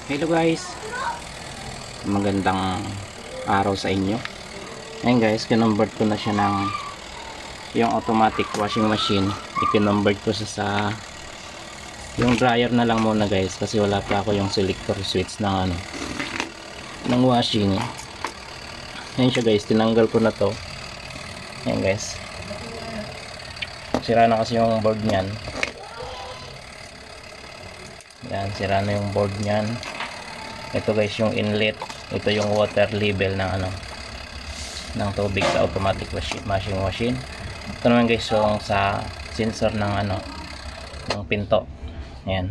Hello guys, magandang araw sa inyo. Ngayon guys, kinonvert ko na siya ng yung automatic washing machine. I-convert ko siya sa yung dryer na lang muna guys, kasi wala pa ako yung selector switch ng ng washing. Ngayon siya guys, tinanggal ko na to. Ngayon guys, sira na kasi yung board niyan. Yan, sira na yung board niyan. Ito guys yung inlet, ito yung water level ng ng tubig sa automatic washing machine. Ito naman guys yung sa sensor ng ng pinto. Ayan.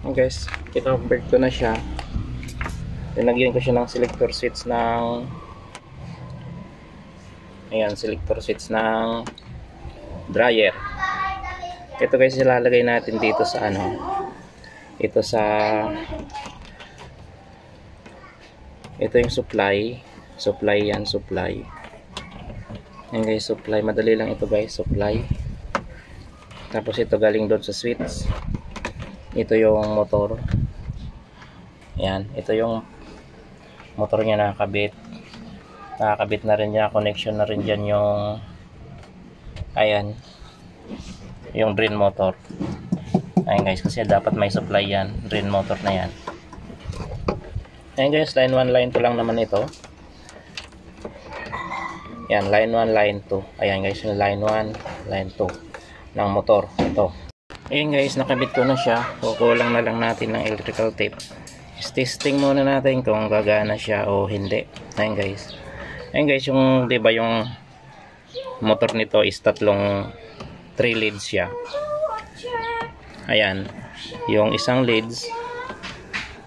Ayan guys, kinonvert ko na siya. Linagyan ko siya ng selector switch ng selector switch ng dryer. Ito guys ilalagay natin dito sa ito yung supply yan, supply. Yan guys, supply. Madali lang ito guys, supply. Tapos ito galing doon sa switch. Ito yung motor. Yan, ito yung motor niya nakakabit. Nakakabit na rin niya, connection na rin dyan yung yung drain motor. Ayan guys, kasi dapat may supply yan, drain motor na yan. Ayan guys, line 1, line 2 lang naman ito. Yan, line 1, line 2. Ayan guys, yung line 1, line 2 ng motor. Ito. Ayan guys, nakabit ko na siya. Kukulang na lang natin ng electrical tape. Testing muna natin kung gagana siya o hindi. Ayan guys. Ayan guys, yung diba yung motor nito is tatlong 3 leads siya. Ayan, yung isang leads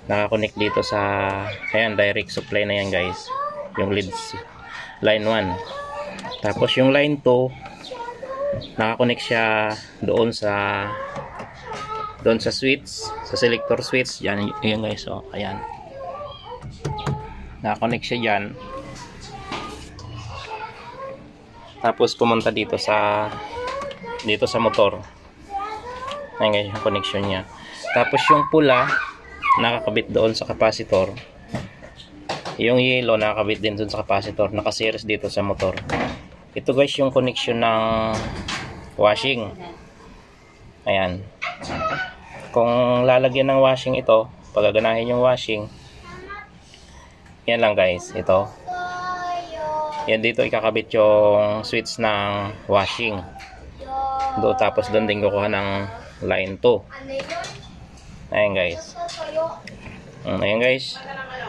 nakakonect dito sa direct supply na yan guys, yung leads line 1. Tapos yung line 2 nakakonect siya doon sa switch, sa selector switch. Yan guys, oh, ayan, nakakonect siya dyan. Tapos pumunta dito sa motor. Ayan guys, yung connection niya. Tapos yung pula nakakabit doon sa capacitor. Yung yellow nakakabit din doon sa capacitor. Nakaseries dito sa motor. Ito guys yung connection ng washing. Ayan. Kung lalagyan ng washing ito, pagaganahin yung washing, yan lang guys, ito. Yan dito ikakabit yung switch ng washing. Tapos doon din kukuha ng line 2. Ayan guys. Ayan guys,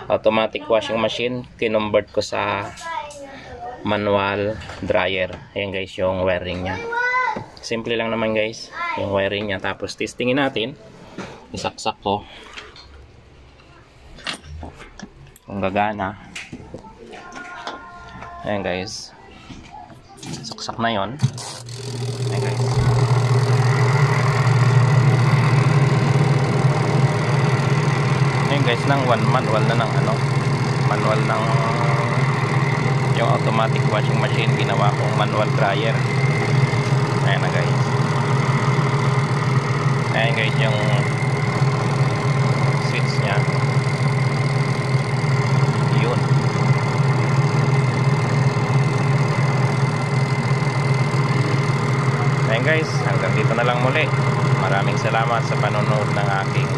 automatic washing machine, kinonvert ko sa manual dryer. Ayan guys yung wiring nya. Simple lang naman guys yung wiring nya. Tapos testingin natin, isaksak ko kung gagana. Ayan guys, saksak na yon. Ayan guys. Ayan guys, ng manual na ng manual ng yung automatic washing machine, ginawa kong manual dryer. Ayan na guys. Ayan guys yung switch nya. Yun. Ayan guys, hanggang dito na lang muli. Maraming salamat sa panonood ng aking